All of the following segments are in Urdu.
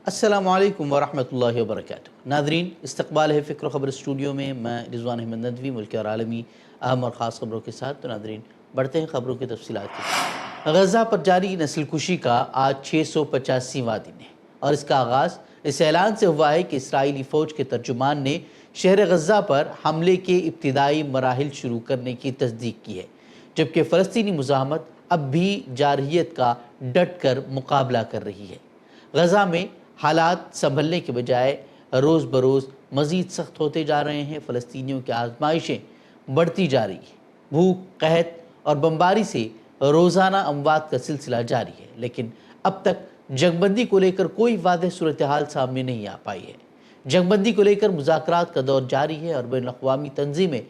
السلام علیکم ورحمۃ اللہ وبرکاتہ۔ ناظرین، استقبال ہے فکر و خبر اسٹوڈیو میں رضوان احمد ندوی ملکی اور عالمی اہم اور خاص خبروں کے ساتھ۔ تو ناظرین، بڑھتے ہیں خبروں کی تفصیلات کی طرف۔ غزہ پر جاری نسل کشی کا آج 685واں دن ہے اور اس کا آغاز اس اعلان سے ہوا ہے کہ اسرائیلی فوج کے ترجمان نے شہر غزہ پر حملے کے ابتدائی مراحل شروع کرنے کی تصدیق کی ہے، جبکہ فلسطینی مزاحمت اب بھی جارحیت کا ڈٹ کر مقابلہ کر رہی ہے۔ غزہ میں حالات سنبھلنے کے بجائے روز بروز مزید سخت ہوتے جا رہے ہیں۔ فلسطینیوں کی آزمائشیں بڑھتی جا رہی ہیں۔ بھوک، قحط اور بمباری سے روزانہ اموات کا سلسلہ جاری ہے، لیکن اب تک جنگ بندی کو لے کر کوئی واضح صورتحال سامنے نہیں آ پائی ہے۔ جنگ بندی کو لے کر مذاکرات کا دور جاری ہے اور بین الاقوامی تنظیمیں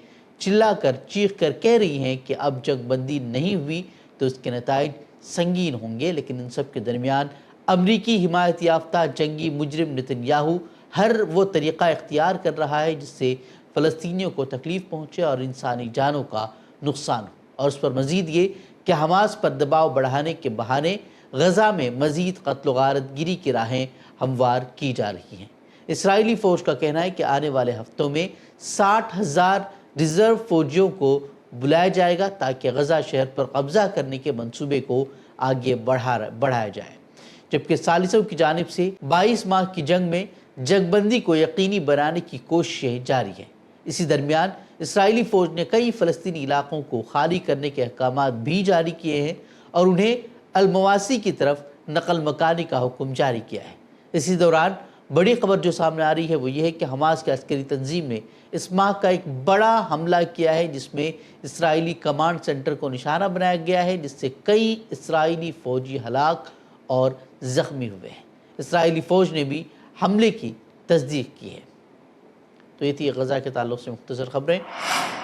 چلا کر چیخ کر کہہ رہی ہیں کہ اب جنگ بندی نہیں ہوئی تو اس کے نتائج سنگین ہوں گے، لیکن ان سب کے درمیان امریکی حمایت یافتہ جنگی مجرم نتن یاہو ہر وہ طریقہ اختیار کر رہا ہے جس سے فلسطینیوں کو تکلیف پہنچے اور انسانی جانوں کا نقصان ہو، اور اس پر مزید یہ کہ حماس پر دباؤ بڑھانے کے بہانے غزہ میں مزید قتل و غارت گری کی راہیں ہموار کی جا رہی ہیں۔ اسرائیلی فوج کا کہنا ہے کہ آنے والے ہفتوں میں 60,000 ریزرو فوجیوں کو بلایا جائے گا تاکہ غزہ شہر پر قبضہ کرنے کے منصوبے کو آگے بڑھایا جائے، جبکہ ثالثوں کی جانب سے 22 ماہ کی جنگ میں جنگ بندی کو یقینی بنانے کی کوششیں جاری ہیں۔ اسی درمیان اسرائیلی فوج نے کئی فلسطینی علاقوں کو خالی کرنے کے احکامات بھی جاری کیے ہیں اور انہیں المواسی کی طرف نقل مکانی کا حکم جاری کیا ہے۔ اسی دوران بڑی خبر جو سامنے آ رہی ہے وہ یہ ہے کہ حماس کی عسکری تنظیم نے اس ماہ کا ایک بڑا حملہ کیا ہے جس میں اسرائیلی کمانڈ سینٹر کو نشانہ بنایا گیا ہے، جس سے کئی اسرائیلی فوجی ہلاک اور زخمی ہوئے ہیں۔ اسرائیلی فوج نے بھی حملے کی تصدیق کی ہے۔ تو یہ تھی غزہ کے تعلق سے مختصر خبریں۔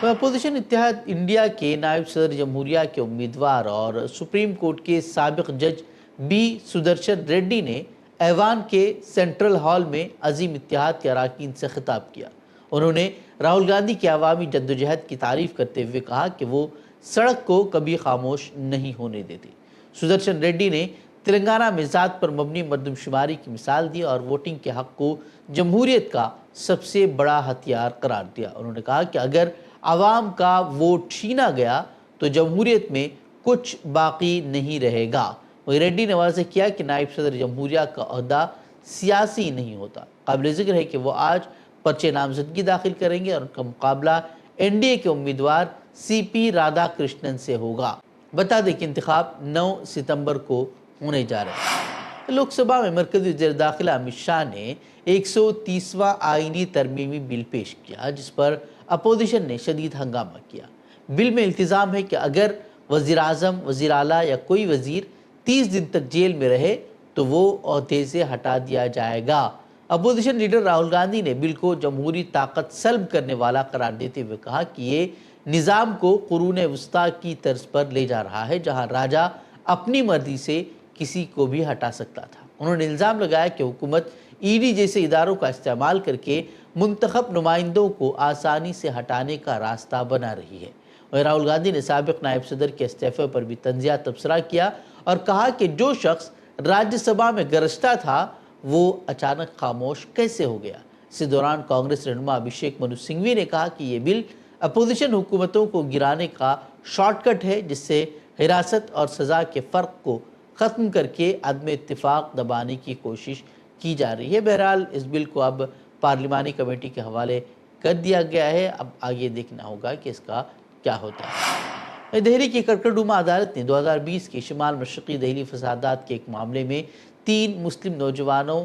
اپوزیشن اتحاد انڈیا کے نائب صدر جمہوریہ کے امیدوار اور سپریم کورٹ کے سابق جج بی سدرشن ریڈی نے ایوان کے سینٹرل ہال میں عظیم اتحاد کے اراکین سے خطاب کیا۔ انہوں نے راہل گاندھی کی عوامی جدوجہد کی تعریف کرتے ہوئے کہا کہ وہ سڑک کو کبھی خاموش نہیں ہونے دیتے۔ سدرشن ریڈی نے تلنگانہ میں ذات پر مبنی مردم شماری کی مثال دی اور ووٹنگ کے حق کو جمہوریت کا سب سے بڑا ہتھیار قرار دیا۔ انہوں نے کہا کہ اگر عوام کا ووٹ چھینا گیا تو جمہوریت میں کچھ باقی نہیں رہے گا۔ وہیں ریڈی نے واضح کیا کہ نائب صدر جمہوریہ کا عہدہ سیاسی نہیں ہوتا۔ قابل ذکر ہے کہ وہ آج پرچے نامزدگی داخل کریں گے اور ان کا مقابلہ این ڈی اے کے امیدوار سی پی رادھا کرشنن سے ہوگا۔ بتا دیں کہ انتخاب 9 ستمبر کو ہونے جا رہے ہیں۔ لوک سبھا میں مرکزی وزیر داخلہ امت شاہ نے 130واں آئینی ترمیمی بل پیش کیا جس پر اپوزیشن نے شدید ہنگامہ کیا۔ بل میں التزام ہے کہ اگر وزیر اعظم، وزیر اعلیٰ یا کوئی وزیر 30 دن تک جیل میں رہے تو وہ عہدے سے ہٹا دیا جائے گا۔ اپوزیشن لیڈر راہل گاندھی نے بل کو جمہوری طاقت سلب کرنے والا قرار دیتے ہوئے کہا کہ یہ نظام کو قرون وسطیٰ کی طرز پر لے جا رہا ہے جہاں راجا اپنی مرضی سے کسی کو بھی ہٹا سکتا تھا۔ انہوں نے الزام لگایا کہ حکومت ای ڈی جیسے اداروں کا استعمال کر کے منتخب نمائندوں کو آسانی سے ہٹانے کا راستہ بنا رہی ہے۔ اور راہل گاندھی نے سابق نائب صدر کے استعفے پر بھی طنزیہ تبصرہ کیا اور کہا کہ جو شخص راجیہ سبھا میں گرجتا تھا وہ اچانک خاموش کیسے ہو گیا۔ اسی دوران کانگریس رہنما ابھیشیک منو سنگھوی نے کہا کہ یہ بل اپوزیشن حکومتوں کو گرانے کا شارٹ کٹ ہے جس سے حراست اور سزا کے فرق کو ختم کر کے عدم اتفاق دبانے کی کوشش کی جا رہی ہے۔ بہرحال اس بل کو اب پارلیمانی کمیٹی کے حوالے کر دیا گیا ہے، اب آگے دیکھنا ہوگا کہ اس کا کیا ہوتا ہے۔ دہلی کی ککڑڈوما عدالت نے 2020 کے شمال مشرقی دہلی فسادات کے ایک معاملے میں 3 مسلم نوجوانوں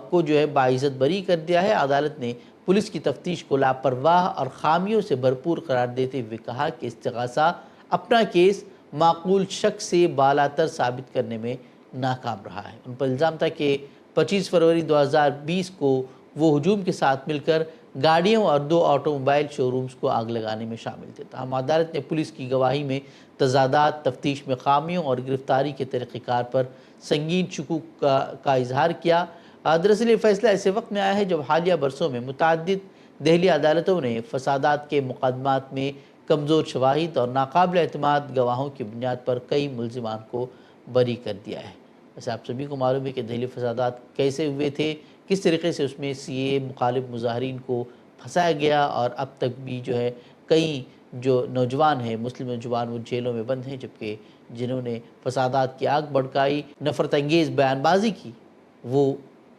کو باعزت بری کر دیا ہے۔ عدالت نے پولیس کی تفتیش کو لاپرواہ اور خامیوں سے بھرپور قرار دیتے ہوئے کہا کہ استغاثہ اپنا کیس معقول شک سے بالاتر ثابت کرنے میں ناکام رہا ہے۔ ان پر الزام تھا کہ 25 فروری 2020 کو وہ ہجوم کے ساتھ مل کر گاڑیوں اور 2 آٹو موبائل شو رومز کو آگ لگانے میں شامل تھے۔ تاہم عدالت نے پولیس کی گواہی میں تضادات، تفتیش میں خامیوں اور گرفتاری کے طریقہ کار پر سنگین شکوک کا اظہار کیا۔ دراصل یہ فیصلہ ایسے وقت میں آیا ہے جب حالیہ برسوں میں متعدد دہلی عدالتوں نے فسادات کے مقدمات میں کمزور شواہد اور ناقابل اعتماد گواہوں کی بنیاد پر کئی ملزمان کو بری کر دیا ہے۔ ویسے آپ سبھی کو معلوم ہے کہ دہلی فسادات کیسے ہوئے تھے، کس طریقے سے اس میں CAA مخالف مظاہرین کو پھنسایا گیا، اور اب تک بھی جو ہے کئی جو نوجوان ہیں، مسلم نوجوان، وہ جیلوں میں بند ہیں، جبکہ جنہوں نے فسادات کی آگ بھڑکائی، نفرت انگیز بیان بازی کی، وہ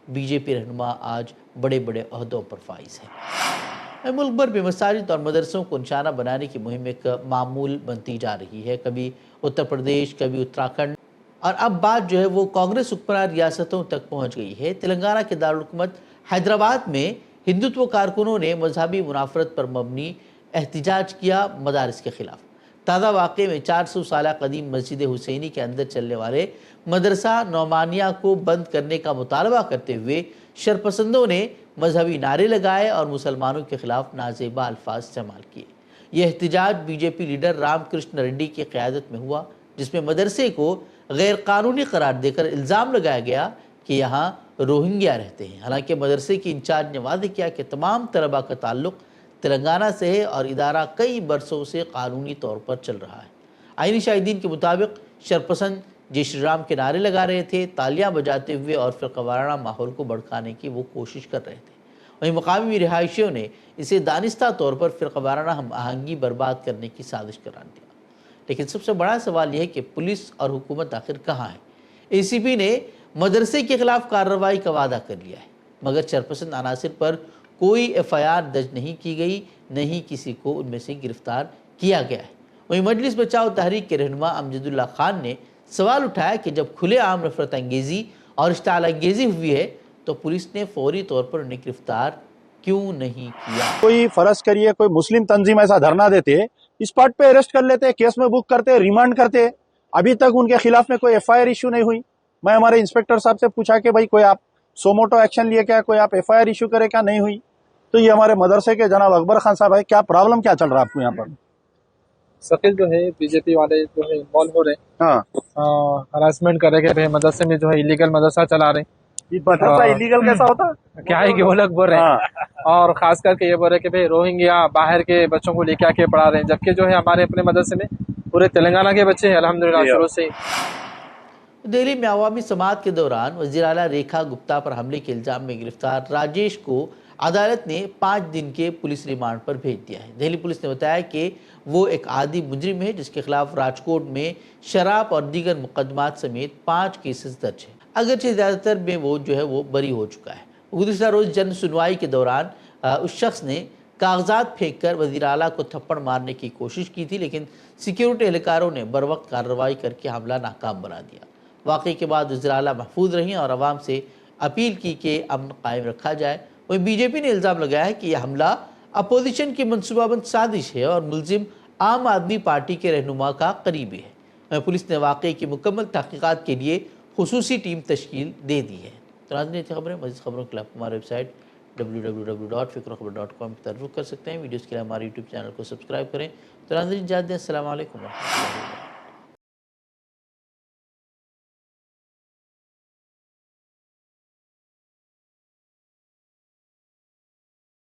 BJP رہنما آج بڑے بڑے عہدوں پر فائز ہیں۔ ملک بھر میں مساجد اور مدرسوں کو نشانہ بنانے کی مہم ایک معمول بنتی جا رہی ہے، کبھی اتر پردیش، کبھی اتراکھنڈ، اور اب بات جو ہے وہ کانگریس حکمران ریاستوں تک پہنچ گئی ہے۔ تلنگانہ کے دارالحکومت حیدرآباد میں ہندوتو کارکنوں نے مذہبی منافرت پر مبنی احتجاج کیا مدارس کے خلاف۔ تازہ واقعے میں 400 سالہ قدیم مسجد حسینی کے اندر چلنے والے مدرسہ نعمانیہ کو بند کرنے کا مطالبہ کرتے ہوئے شرپسندوں نے مذہبی نعرے لگائے اور مسلمانوں کے خلاف نازیبا الفاظ استعمال کیے۔ یہ احتجاج BJP لیڈر رام کرشن ریڈی کی قیادت میں ہوا، جس میں مدرسے کو غیر قانونی قرار دے کر الزام لگایا گیا کہ یہاں روہنگیا رہتے ہیں۔ حالانکہ مدرسے کی انچارج نے واضح کیا کہ تمام طلباء کا تعلق تلنگانہ سے ہے اور ادارہ کئی برسوں سے قانونی طور پر چل رہا ہے۔ آئینی شاہدین کے مطابق شرپسند جے شری رام کے نعرے لگا رہے تھے، تالیاں بجاتے ہوئے، اور فرقہ وارانہ ماحول کو بھڑکانے کی وہ کوشش کر رہے تھے۔ وہیں مقامی رہائشیوں نے اسے دانستہ طور پر فرقہ وارانہ ہم آہنگی برباد کرنے کی سازش قرار دیا۔ لیکن سب سے بڑا سوال یہ ہے کہ پولیس اور حکومت آخر کہاں ہے؟ ACP نے مدرسے کے خلاف کارروائی کا وعدہ کر لیا ہے، مگر شرپسند عناصر پر کوئی FIR درج نہیں کی گئی، نہ ہی کسی کو ان میں سے گرفتار کیا گیا ہے۔ وہیں مجلس بچاؤ تحریک کے رہنما امجد اللہ خان نے سوال اٹھایا کہ جب کھلے عام نفرت انگیزی اور اشتعال انگیزی ہوئی ہے تو پولیس نے فوری طور پر انہیں گرفتار کیوں نہیں کیا؟ کوئی فرض کریے کوئی مسلم تنظیم ایسا دھرنا دیتے، اسپاٹ پہ اریسٹ کر لیتے، کیس میں بک کرتے، ریمانڈ کرتے۔ ابھی تک ان کے خلاف میں کوئی FIR ایشو نہیں ہوئی۔ میں ہمارے انسپیکٹر صاحب سے پوچھا کہ بھائی کوئی آپ سوموٹو ایکشن لیے کیا، کوئی آپ FIR ایشو کرے کیا، نہیں ہوئی۔ تو یہ ہمارے مدرسے کے جناب اکبر خان صاحب ہے، کیا پرابلم کیا چل رہا ہے آپ کو یہاں پر؟ سفیر جو ہے BJP والے جو ہے انوالو ہو رہے ہیں، ہاں، ہراسمنٹ کر رہے ہیں، مدرسے میں جو ہے ایلیگل مدرسہ چلا رہے ہیں۔ مدرسہ ایلیگل کیسا ہوتا؟ کیا ہے کہ وہ لوگ بول رہے ہیں، اور خاص کر کے یہ بول رہے ہیں کہ بھئی روہنگیا باہر کے بچوں کو لے کے آ کے پڑھا رہے ہیں، جبکہ جو ہے ہمارے اپنے مدرسے میں پورے تلنگانہ کے بچے ہیں الحمدللہ شروع سے ہی۔ دہلی میں عوامی سماعت کے دوران وزیر اعلیٰ ریکھا گپتا پر حملے کے الزام میں گرفتار راجیش کو عدالت نے 5 دن کے پولیس ریمانڈ پر بھیج دیا ہے۔ دہلی پولیس نے بتایا کہ وہ ایک عادی مجرم ہے جس کے خلاف راجکوٹ میں شراب اور دیگر مقدمات سمیت 5 کیسز درج ہیں، اگرچہ زیادہ تر میں وہ جو ہے وہ بری ہو چکا ہے۔ گزشتہ روز جن سنوائی کے دوران اس شخص نے کاغذات پھینک کر وزیر اعلیٰ کو تھپڑ مارنے کی کوشش کی تھی، لیکن سیکیورٹی اہلکاروں نے بروقت کارروائی کر کے حملہ ناکام بنا دیا۔ واقعے کے بعد وزیر اعلیٰ محفوظ رہیں اور عوام سے اپیل کی کہ امن قائم رکھا جائے۔ وہیں BJP نے الزام لگایا ہے کہ یہ حملہ اپوزیشن کی منصوبہ بند سازش ہے اور ملزم عام آدمی پارٹی کے رہنما کا قریبی ہے۔ پولیس نے واقعے کی مکمل تحقیقات کے لیے خصوصی ٹیم تشکیل دے دی ہے۔ تو ناظرین، خبریں مزید خبروں کے لیے آپ ہماری ویب سائٹ www.fikrokhabar.com پر رجوع کر سکتے ہیں۔ ویڈیوز کے لیے ہمارے YouTube چینل کو سبسکرائب کریں۔ تو ناظرین، اجازت دیں، السلام علیکم ورحمۃ اللہ وبرکاتہ۔